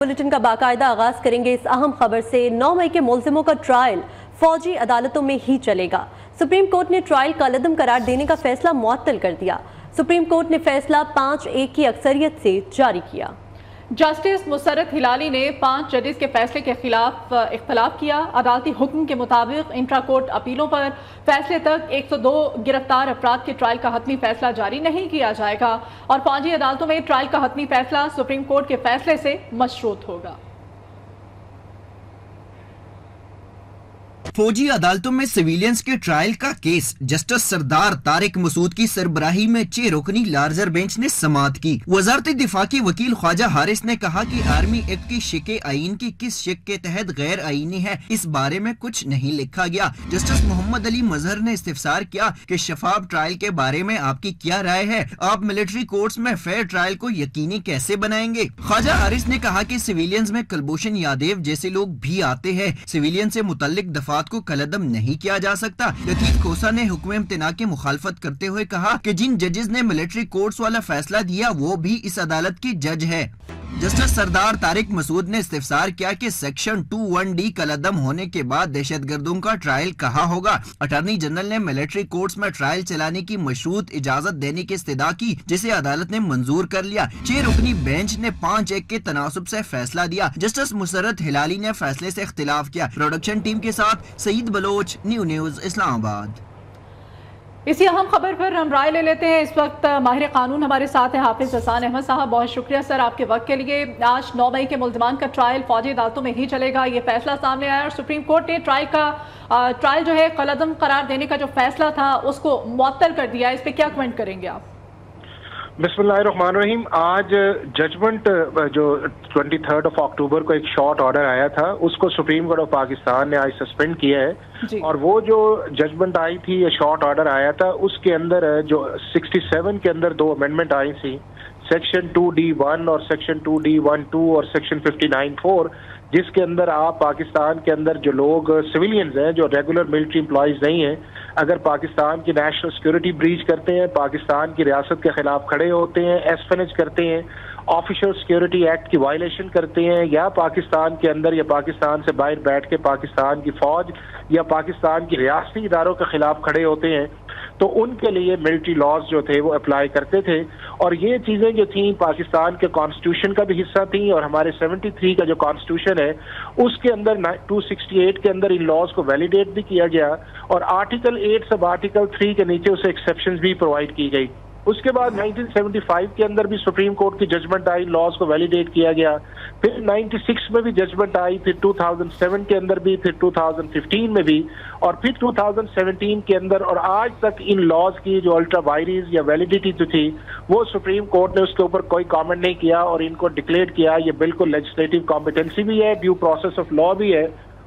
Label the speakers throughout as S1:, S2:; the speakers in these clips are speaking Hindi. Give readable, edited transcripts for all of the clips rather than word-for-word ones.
S1: बुलेटिन का बाकायदा आगाज करेंगे इस अहम खबर से। 9 मई के मुल्जिमों का ट्रायल फौजी अदालतों में ही चलेगा। सुप्रीम कोर्ट ने ट्रायल कलअदम करार देने का फैसला मुअत्तल कर दिया। सुप्रीम कोर्ट ने फैसला 5-1 की अक्सरियत से जारी किया।
S2: जस्टिस मुसर्रत हिलाली ने 5 जजेस के फैसले के खिलाफ इख्तलाफ किया। अदालती हुक्म के मुताबिक इंट्रा कोर्ट अपीलों पर फैसले तक 102 गिरफ्तार अफराद के ट्रायल का हतमी फैसला जारी नहीं किया जाएगा और फौजी अदालतों में ट्रायल का हतमी फैसला सुप्रीम कोर्ट के फैसले से मशरूत होगा।
S3: फौजी अदालतों में सिविलियंस के ट्रायल का केस जस्टिस सरदार तारिक मसूद की सरबराही में 6 रुकनी लार्जर बेंच ने समाअत की। वजारत दिफा के वकील ख्वाजा हारिस ने कहा कि आर्मी एक्ट की शिक आइन की किस शिक के तहत गैर आईनी है, इस बारे में कुछ नहीं लिखा गया। जस्टिस मोहम्मद अली मजहर ने इस्तिफसार किया कि शफाफ ट्रायल के बारे में आपकी क्या राय है, आप मिलिट्री कोर्ट्स में फेयर ट्रायल को यकीनी कैसे बनाएंगे। ख्वाजा हारिस ने कहा कि सिविलियंस में कुलभूषण यादव जैसे लोग भी आते हैं, सिविलियन से मुतल्लिक दफात को कलअदम नहीं किया जा सकता। लतीफ खोसा ने हुक्म इम्तना की मुखालफत करते हुए कहा कि जिन जजेस ने मिलिट्री कोर्ट्स वाला फैसला दिया वो भी इस अदालत की जज है। जस्टिस सरदार तारिक मसूद ने इस्तिफसार किया कि सेक्शन 21D कलअदम होने के बाद दहशतगर्दों का ट्रायल कहाँ होगा। अटॉर्नी जनरल ने मिलिट्री कोर्ट्स में ट्रायल चलाने की मशरूत इजाजत देने की इस्तदा की, जिसे अदालत ने मंजूर कर लिया। 6 रुकनी बेंच ने 5-1 के तनासुब से फैसला दिया। जस्टिस मुसर्रत हिलाली ने फैसले से इख्तिलाफ किया। प्रोडक्शन टीम के साथ सईद बलोच, न्यूज़ इस्लामाबाद।
S2: इसी अहम खबर पर हम राय ले लेते हैं। इस वक्त माहिर कानून हमारे साथ हैं हाफिज हसन अहमद साहब। बहुत शुक्रिया सर आपके वक्त के लिए। आज 9 मई के मुल्जिमान का ट्रायल फौजी अदालतों में ही चलेगा, ये फैसला सामने आया और सुप्रीम कोर्ट ने ट्रायल जो है कलअदम करार देने का जो फैसला था उसको मुअत्तल कर दिया। इस पर क्या कमेंट करेंगे आप?
S4: बिस्मिल्लाहिर्रहमानिर्रहीम। आज जजमेंट जो 23 अक्टूबर को एक शॉर्ट ऑर्डर आया था उसको सुप्रीम कोर्ट ऑफ पाकिस्तान ने आज सस्पेंड किया है और वो जो जजमेंट आई थी, ये शॉर्ट ऑर्डर आया था, उसके अंदर जो 67 के अंदर 2 अमेंडमेंट आई थी, सेक्शन 2D1 और सेक्शन 2D12 और सेक्शन 59(4), जिसके अंदर आप पाकिस्तान के अंदर जो लोग सिविलियंस हैं, जो रेगुलर मिलिट्री एम्प्लॉयज नहीं हैं, अगर पाकिस्तान की नेशनल सिक्योरिटी ब्रीच करते हैं, पाकिस्तान की रियासत के खिलाफ खड़े होते हैं, एस्फेनेज करते हैं, ऑफिशियल सिक्योरिटी एक्ट की वायलेशन करते हैं, या पाकिस्तान के अंदर या पाकिस्तान से बाहर बैठ के पाकिस्तान की फौज या पाकिस्तान की रियासती इदारों के खिलाफ खड़े होते हैं, तो उनके लिए मिलिट्री लॉज जो थे वो अप्लाई करते थे। और ये चीजें जो थी पाकिस्तान के कॉन्स्टिट्यूशन का भी हिस्सा थी और हमारे 73 का जो कॉन्स्टिट्यूशन है उसके अंदर 268 के अंदर इन लॉज को वैलिडेट भी किया गया और आर्टिकल 8 सब आर्टिकल 3 के नीचे उसे एक्सेप्शंस भी प्रोवाइड की गई। उसके बाद 1975 के अंदर भी सुप्रीम कोर्ट की जजमेंट आई, लॉज को वैलिडेट किया गया। फिर 96 में भी जजमेंट आई, फिर 2007 के अंदर भी, फिर 2015 में भी और फिर 2017 के अंदर, और आज तक इन लॉज की जो अल्ट्रा वायरीज या वैलिडिटी जो थी वो सुप्रीम कोर्ट ने उसके ऊपर कोई कमेंट नहीं किया और इनको डिक्लेयर किया ये बिल्कुल लेजिस्लेटिव कॉम्पिटेंसी भी है, ड्यू प्रोसेस ऑफ लॉ भी है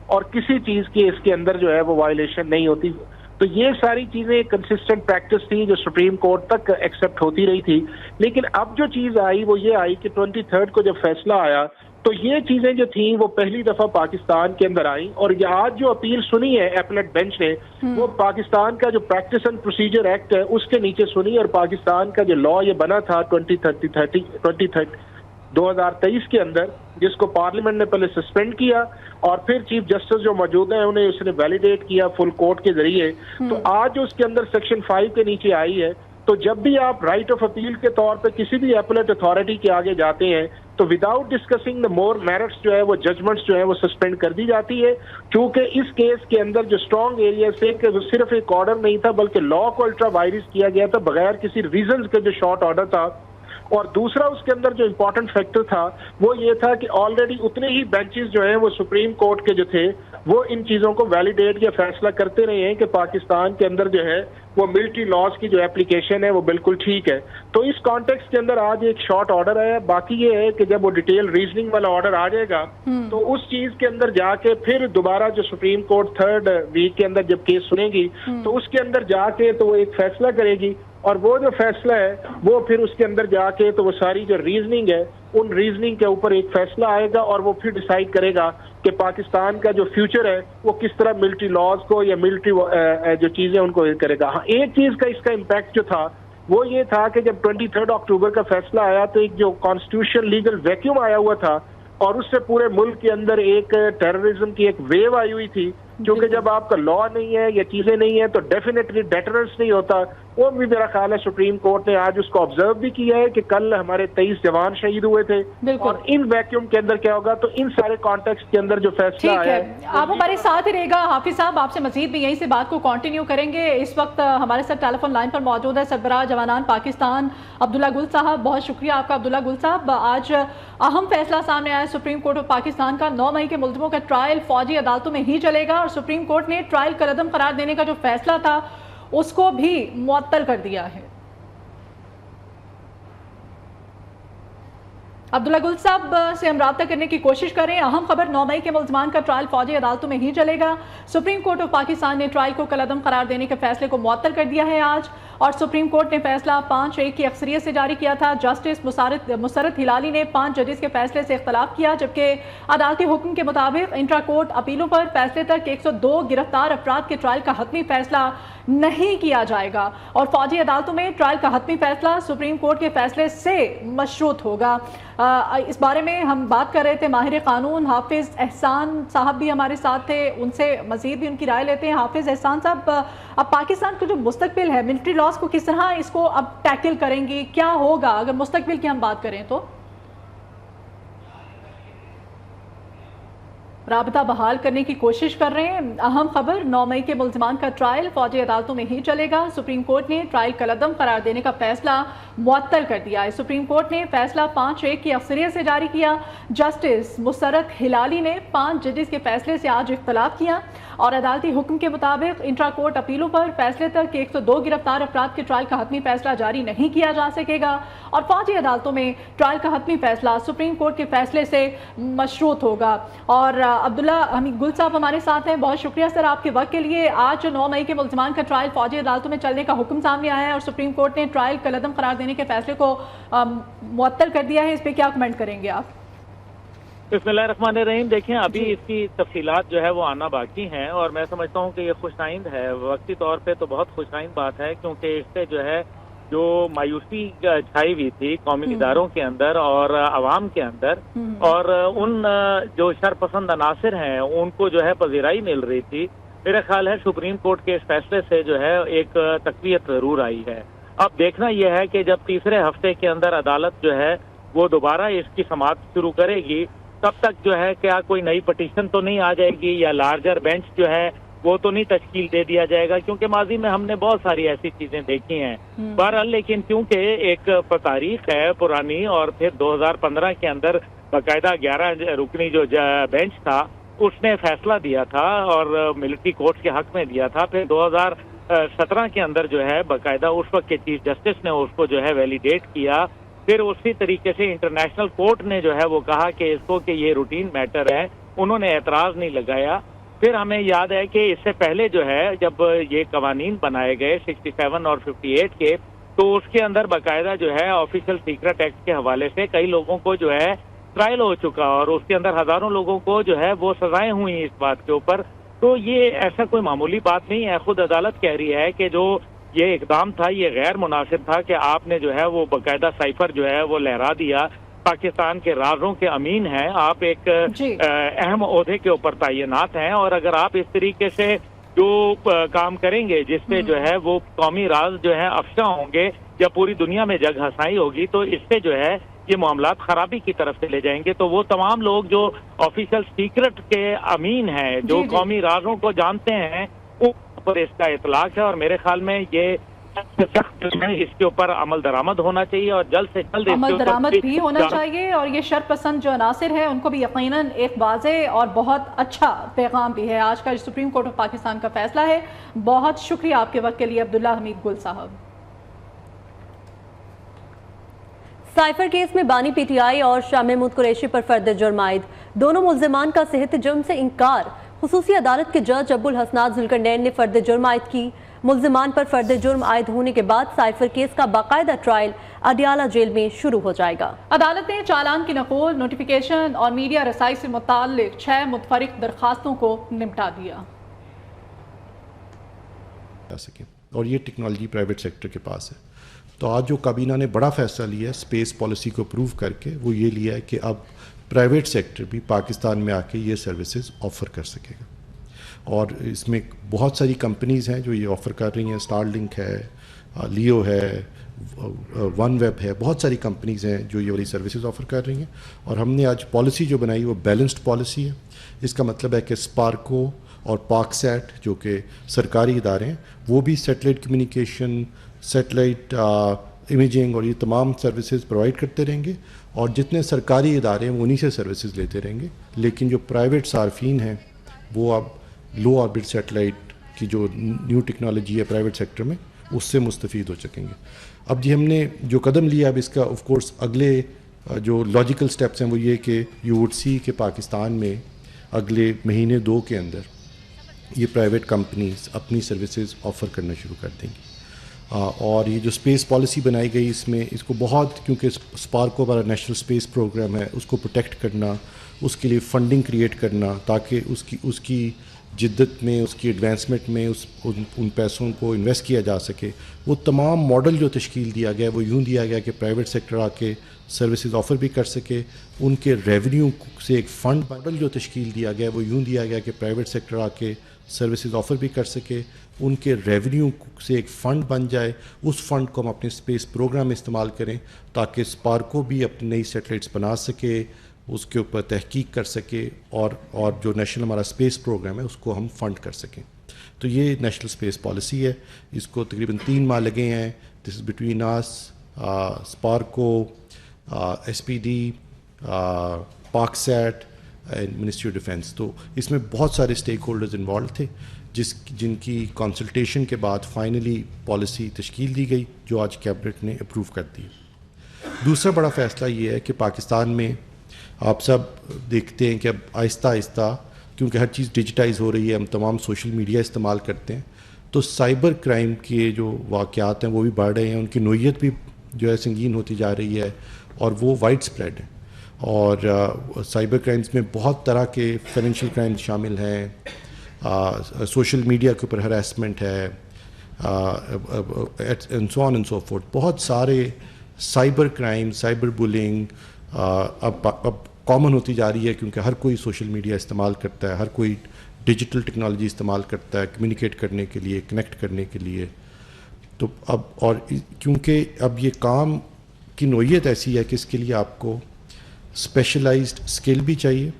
S4: और किसी चीज की इसके अंदर जो है वो वायलेशन नहीं होती। तो ये सारी चीजें कंसिस्टेंट प्रैक्टिस थी जो सुप्रीम कोर्ट तक एक्सेप्ट होती रही थी। लेकिन अब जो चीज आई वो ये आई कि 23 को जब फैसला आया तो ये चीजें जो थी वो पहली दफा पाकिस्तान के अंदर आई और ये आज जो अपील सुनी है अपीलेट बेंच ने वो पाकिस्तान का जो प्रैक्टिस एंड प्रोसीजर एक्ट है उसके नीचे सुनी और पाकिस्तान का जो लॉ ये बना था 2023 के अंदर, जिसको पार्लियामेंट ने पहले सस्पेंड किया और फिर चीफ जस्टिस जो मौजूद है उन्हें उसने वैलिडेट किया फुल कोर्ट के जरिए। तो आज उसके अंदर सेक्शन 5 के नीचे आई है, तो जब भी आप राइट ऑफ अपील के तौर पे किसी भी अपीलेट अथॉरिटी के आगे जाते हैं तो without discussing the more merits जो है वो जजमेंट्स जो है वो सस्पेंड कर दी जाती है, क्योंकि इस केस के अंदर जो स्ट्रॉन्ग एरिया से कि सिर्फ एक ऑर्डर नहीं था बल्कि लॉ को अल्ट्रा वायरस किया गया था बगैर किसी रीजन के, जो शॉर्ट ऑर्डर था। और दूसरा उसके अंदर जो इम्पोर्टेंट फैक्टर था वो ये था कि ऑलरेडी उतने ही बेंचेस जो हैं वो सुप्रीम कोर्ट के जो थे वो इन चीजों को वैलिडेट या फैसला करते रहे हैं कि पाकिस्तान के अंदर जो है वो मिलिट्री लॉज की जो एप्लीकेशन है वो बिल्कुल ठीक है। तो इस कॉन्टेक्स्ट के अंदर आज एक शॉर्ट ऑर्डर है। बाकी ये है कि जब वो डिटेल रीजनिंग वाला ऑर्डर आ जाएगा तो उस चीज के अंदर जाके फिर दोबारा जो सुप्रीम कोर्ट 3rd वीक के अंदर जब केस सुनेगी तो उसके अंदर जाके तो वो एक फैसला करेगी और वो जो फैसला है वो फिर उसके अंदर जाके तो वो सारी जो रीजनिंग है उन रीजनिंग के ऊपर एक फैसला आएगा और वो फिर डिसाइड करेगा कि पाकिस्तान का जो फ्यूचर है वो किस तरह मिलिट्री लॉज को या मिलिट्री जो चीजें उनको करेगा। हाँ, एक चीज का इसका इम्पैक्ट जो था वो ये था कि जब 23 अक्टूबर का फैसला आया तो एक जो कॉन्स्टिट्यूशन लीगल वैक्यूम आया हुआ था और उससे पूरे मुल्क के अंदर एक टेररिज्म की एक वेव आई हुई थी, क्योंकि जब आपका लॉ नहीं है, ये चीजें नहीं है, तो डेफिनेटली डेटरेंस नहीं होता। वो भी मेरा ख्याल है सुप्रीम कोर्ट ने आज उसको ऑब्जर्व भी किया है कि कल हमारे 23 जवान शहीद हुए थे, और इन वैक्यूम के अंदर क्या होगा, तो इन सारे कॉन्टेक्स्ट के अंदर जो फैसला आया है,
S2: आप हमारे साथ ही रहेगा। हाफिज साहब, आपसे मजीद भी यहीं से बात को कंटिन्यू करेंगे। इस वक्त हमारे साथ टेलीफोन लाइन पर मौजूद है सरबराह जवानान पाकिस्तान अब्दुल्ला गुल साहब। बहुत शुक्रिया आपका अब्दुल्ला गुल साहब। आज अहम फैसला सामने आया सुप्रीम कोर्ट ऑफ पाकिस्तान का। 9 मई के मुल्जिमों का ट्रायल फौजी अदालतों में ही चलेगा, और सुप्रीम कोर्ट ने ट्रायल कलअदम करार देने का जो फैसला था उसको भी मुअत्तल कर दिया है। अब्दुल्ला गुल साहब से हम राब्ता करने की कोशिश करें। अहम खबर, 9 मई के मुल्ज़िमान का ट्रायल फौजी अदालतों में ही चलेगा। सुप्रीम कोर्ट ऑफ पाकिस्तान ने ट्रायल को कलअदम करार देने के फैसले को मुअत्तल कर दिया है आज, और सुप्रीम कोर्ट ने फैसला 5-1 की अक्सरियत से जारी किया था। जस्टिस मुसरत हिलाली ने 5 जजेस के फैसले से इख्तलाफ किया, जबकि अदालती हुक्म के मुताबिक इंट्रा कोर्ट अपीलों पर फैसले तक 102 गिरफ्तार अफराद के ट्रायल का हतमी फैसला नहीं किया जाएगा, और फौजी अदालतों में ट्रायल का हतमी फैसला सुप्रीम कोर्ट के फैसले से मशरूत होगा। इस बारे में हम बात कर रहे थे, माहिर कानून हाफिज एहसान साहब भी हमारे साथ थे, उनसे मजीद भी उनकी राय लेते हैं। हाफिज एहसान साहब, अब पाकिस्तान का जो मुस्तकबिल है, मिलिट्री लॉस को किस तरह इसको अब टैकल करेंगी, क्या होगा अगर मुस्तकबिल की हम बात करें तो? राबता बहाल करने की कोशिश कर रहे हैं। अहम खबर, 9 मई के मुल्ज़िमान का ट्रायल फौजी अदालतों में ही चलेगा। सुप्रीम कोर्ट ने ट्रायल कलअदम करार देने का फैसला मुअत्तल कर दिया है। सुप्रीम कोर्ट ने फैसला 5-1 की अक्सरियत से जारी किया। जस्टिस मुसरत हिलाली ने 5 जजेस के फैसले से आज इख्तलाफ किया, और अदालती हुक्म के मुताबिक इंट्रा कोर्ट अपीलों पर फैसले तक 102 गिरफ्तार अफराद के ट्रायल का हतमी फैसला जारी नहीं किया जा सकेगा, और फौजी अदालतों में ट्रायल का हतमी फैसला सुप्रीम कोर्ट के फैसले से मशरूत होगा। और अब्दुल्ला हमीद गुल साहब हमारे साथ हैं, बहुत शुक्रिया सर आपके वक्त के लिए। आज जो 9 मई के मुल्ज़िमान का ट्रायल फौजी अदालतों में चलने का हुक्म सामने आया है, और सुप्रीम कोर्ट ने ट्रायल कलअदम करार देने के फैसले को मुअत्तल कर दिया है, इस पर क्या कमेंट करेंगे आप?
S5: बिस्मिल्लाहिर्रहमानिर्रहीम। देखें, अभी इसकी तफसीलात जो है वो आना बाकी हैं, और मैं समझता हूँ कि ये खुशआइंद है। वक्ती तौर पे तो बहुत खुशआइंद बात है, क्योंकि इससे जो है जो मायूसी छाई हुई थी कौमी इदारों के अंदर और अवाम के अंदर, और उन जो शरपसंद अनासिर हैं उनको जो है पजीराई मिल रही थी, मेरा ख्याल है सुप्रीम कोर्ट के इस फैसले से जो है एक तकवीयत जरूर आई है। अब देखना यह है कि जब तीसरे हफ्ते के अंदर अदालत जो है वो दोबारा इसकी समाअत शुरू करेगी, तब तक जो है क्या कोई नई पटिशन तो नहीं आ जाएगी, या लार्जर बेंच जो है वो तो नहीं तश्कील दे दिया जाएगा, क्योंकि माजी में हमने बहुत सारी ऐसी चीजें देखी हैं। बहरहाल, लेकिन क्योंकि एक तारीख है पुरानी, और फिर 2015 के अंदर बाकायदा 11 रुकनी जो बेंच था उसने फैसला दिया था और मिलिट्री कोर्ट के हक में दिया था। फिर 2017 के अंदर जो है बाकायदा उस वक्त के चीफ जस्टिस ने उसको जो है वैलिडेट किया। फिर उसी तरीके से इंटरनेशनल कोर्ट ने जो है वो कहा कि इसको कि ये रूटीन मैटर है, उन्होंने एतराज नहीं लगाया। फिर हमें याद है कि इससे पहले जो है जब ये कवानीन बनाए गए 67 और 58 के, तो उसके अंदर बाकायदा जो है ऑफिशियल सीक्रेट एक्ट के हवाले से कई लोगों को जो है ट्रायल हो चुका, और उसके अंदर हजारों लोगों को जो है वो सजाएं हुई इस बात के ऊपर। तो ये ऐसा कोई मामूली बात नहीं है। खुद अदालत कह रही है कि जो ये इकदाम था ये गैर मुनासिब था कि आपने जो है वो बाकायदा साइफर जो है वो लहरा दिया। पाकिस्तान के राजों के अमीन हैं, आप एक अहम ओहदे के ऊपर तैनात हैं, और अगर आप इस तरीके से जो काम करेंगे जिससे जो है वो कौमी राज जो है अफशा होंगे या पूरी दुनिया में जग हंसाई होगी, तो इससे जो है ये मामलात खराबी की तरफ चले जाएंगे। तो वो तमाम लोग जो ऑफिशियल सीक्रेट के अमीन हैं, जो कौमी राजों को जानते हैं, उन पर इसका इतलाक है, और मेरे ख्याल में ये इसके ऊपर अमल दरामद होना चाहिए, और जल्द से जल्द
S2: अमल दरामद भी होना चाहिए। और ये शरपसंद जो अनासिर है उनको भी यकीनन एक वाज़े और बहुत अच्छा पैगाम भी है आज का सुप्रीम कोर्ट ऑफ पाकिस्तान का फैसला है। बहुत शुक्रिया आपके वक्त के लिए अब्दुल्ला हमीद गुल साहब।
S1: साइफर केस में बानी पीटीआई और शाह महमूद कुरैशी पर फर्द जुर्म आयद, दोनों मुल्जिमान का सेहत जुर्म से इनकार। खुसूसी अदालत के जज अब्बुल हसनात जुल्करनैन ने फर्द जुर्म आयद की। मुल्जिमान पर फर्द जुर्म आयद होने के बाद साइफर केस का बाकायदा ट्रायल अडियाला जेल में शुरू हो जाएगा। अदालत ने चालान की नकल, नोटिफिकेशन और मीडिया रसाई से मुताल्लिक 6 मुतफरिक दरखास्तों को निपटा दिया।
S6: और ये टेक्नोलॉजी प्राइवेट सेक्टर के पास है। तो आज जो काबीना ने बड़ा फैसला लिया है स्पेस पॉलिसी को अप्रूव करके, वो ये लिया है कि अब प्राइवेट सेक्टर भी पाकिस्तान में आके ये सर्विसेज ऑफ़र कर सकेगा। और इसमें बहुत सारी कंपनीज़ हैं जो ये ऑफ़र कर रही हैं, स्टारलिंक है, लियो है, वन वेब है, बहुत सारी कंपनीज़ हैं जो ये वाली सर्विसेज ऑफ़र कर रही हैं। और हमने आज पॉलिसी जो बनाई वो बैलेंस्ड पॉलिसी है। इसका मतलब है कि स्पार्को और पाकसैट जो कि सरकारी इदारे हैं वो भी सैटेलाइट कम्युनिकेशन, सैटेलाइट इमेजिंग और ये तमाम सर्विसेज प्रोवाइड करते रहेंगे, और जितने सरकारी इदारे हैं वो उन्हीं से सर्विसेज लेते रहेंगे। लेकिन जो प्राइवेट सार्फिन हैं वो अब लो ऑर्बिट सैटेलाइट की जो न्यू टेक्नोलॉजी है प्राइवेट सेक्टर में उससे मुस्तफ़ीद हो सकेंगे। अब जी हमने जो कदम लिया, अब इसका ऑफ कोर्स अगले जो लॉजिकल स्टेप्स हैं वो ये कि यू वुड सी कि पाकिस्तान में अगले महीने 2 के अंदर ये प्राइवेट कंपनीज अपनी सर्विसेज ऑफ़र करना शुरू कर देंगी। और ये जो स्पेस पॉलिसी बनाई गई इसमें इसको बहुत, क्योंकि स्पार्को हमारा नेशनल स्पेस प्रोग्राम है, उसको प्रोटेक्ट करना, उसके लिए फ़ंडिंग क्रिएट करना ताकि उसकी जिद्दत में, उसकी एडवांसमेंट में उन पैसों को इन्वेस्ट किया जा सके। वो तमाम मॉडल जो तश्कील दिया गया वो यूँ दिया गया कि प्राइवेट सेक्टर आके सर्विसेज ऑफ़र भी कर सके, उनके रेवेन्यू से एक फ़ंड मॉडल जो तश्कील दिया गया वो यूँ दिया गया कि प्राइवेट सेक्टर आके सर्विसेज ऑफ़र भी कर सके, उनके रेवेन्यू से एक फ़ंड बन जाए, उस फ़ंड को हम अपने स्पेस प्रोग्राम में इस्तेमाल करें ताकि स्पार्को भी अपनी नई सैटेलाइट्स बना सके, उसके ऊपर तहकीक कर सके, और जो नेशनल हमारा स्पेस प्रोग्राम है उसको हम फंड कर सकें। तो ये नेशनल स्पेस पॉलिसी है, इसको तकरीबन 3 माह लगे हैं। This is between us, SUPARCO, SPD, Paksat and ministry of defence. तो इसमें बहुत सारे स्टेक होल्डर्स इन्वॉल्व थे जिनकी कंसल्टेशन के बाद फाइनली पॉलिसी तश्कील दी गई जो आज कैबिनेट ने अप्रूव कर दी। दूसरा बड़ा फ़ैसला ये है कि पाकिस्तान में आप सब देखते हैं कि अब आहिस्ता आहिस्ता, क्योंकि हर चीज़ डिजिटाइज़ हो रही है, हम तमाम सोशल मीडिया इस्तेमाल करते हैं, तो साइबर क्राइम के जो वाक़यात हैं वो भी बढ़ रहे हैं, उनकी नोयत भी जो है संगीन होती जा रही है और वो वाइड स्प्रेड है। और साइबर क्राइम्स में बहुत तरह के फाइनेंशियल क्राइम्स शामिल हैं, सोशल मीडिया के ऊपर हरासमेंट है, and so on and so fourth. बहुत सारे साइबर क्राइम, साइबर बुलिंग अब कॉमन होती जा रही है, क्योंकि हर कोई सोशल मीडिया इस्तेमाल करता है, हर कोई डिजिटल टेक्नोलॉजी इस्तेमाल करता है कम्युनिकेट करने के लिए, कनेक्ट करने के लिए। तो अब और क्योंकि अब ये काम की नोयत ऐसी है कि इसके लिए आपको स्पेशलाइज्ड स्किल भी चाहिए,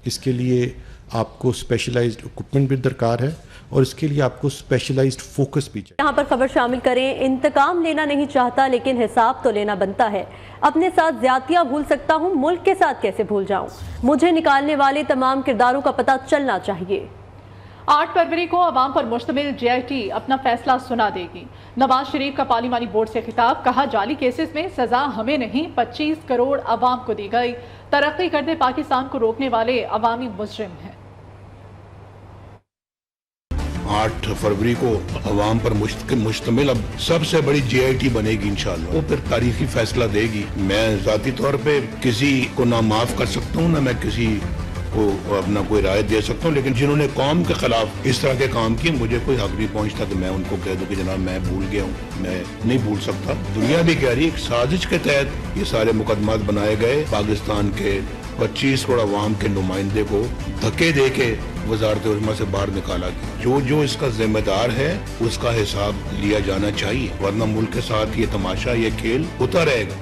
S6: इसके लिए आपको स्पेशलाइज्ड इक्विपमेंट भी दरकार है, और इसके लिए आपको स्पेशलाइज्ड फोकस भी चाहिए।
S1: यहाँ पर खबर शामिल करें, इंतकाम लेना नहीं चाहता लेकिन हिसाब तो लेना बनता है। अपने साथ ज्यादतियां भूल सकता हूँ, मुल्क के साथ कैसे भूल जाऊं। मुझे निकालने वाले तमाम किरदारों का पता चलना चाहिए।
S2: 8 फरवरी को अवाम पर मुश्तमिल JIT अपना फैसला सुना देगी। नवाज शरीफ का पार्लिमानी बोर्ड से खिताब, कहा जाली केसेस में सजा हमें नहीं 25 करोड़ अवाम को दी गई। तरक्की करते पाकिस्तान को रोकने वाले अवामी मुजरिम हैं।
S7: 8 फरवरी को अवाम पर मुश्तमिल अब सबसे बड़ी JIT बनेगी इंशाल्लाह। वो फिर तारीखी फैसला देगी। मैं ज़ाती तौर पे किसी को ना माफ़ कर सकता हूँ, ना मैं किसी को अपना कोई राय दे सकता हूँ, लेकिन जिन्होंने कौम के खिलाफ इस तरह के काम किए, मुझे कोई हक नहीं पहुँचता कि मैं उनको कह दूँ कि जनाब मैं भूल गया हूँ। मैं नहीं भूल सकता। दुनिया भी कह रही है एक साजिश के तहत ये सारे मुकदमात बनाए गए। पाकिस्तान के 25 करोड़ अवाम के नुमाइंदे को धक्के दे के वजारत उज़्मा से बाहर निकाला गया। जो इसका जिम्मेदार है उसका हिसाब लिया जाना चाहिए, वरना मुल्क के साथ ये तमाशा, ये खेल होता रहेगा।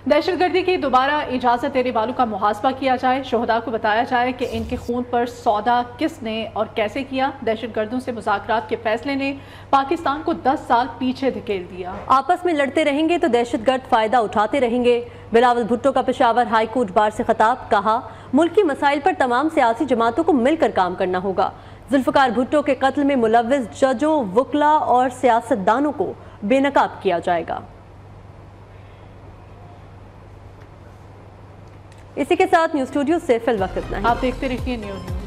S2: दहशतगर्दी की दोबारा इजाज़त देने वालों का मुहासबा किया जाए। शोहदा को बताया जाए कि इनके खून पर सौदा किसने और कैसे किया। दहशतगर्दों से मुज़ाकरात के फैसले ने पाकिस्तान को 10 साल पीछे धकेल दिया।
S1: आपस में लड़ते रहेंगे तो दहशतगर्द फायदा उठाते रहेंगे। बिलावल भुट्टो का पेशावर हाई कोर्ट बार से खिताब, कहा मुल्की मसाइल पर तमाम सियासी जमातों को मिलकर काम करना होगा। जुल्फ़िकार भुट्टो के कत्ल में मुलव्विस जजों, वकला और सियासतदानों को बेनकाब किया जाएगा। इसी के साथ न्यूज़ स्टूडियो से फिल वक्त इतना ही।
S2: आप देखते रहिए न्यूज़।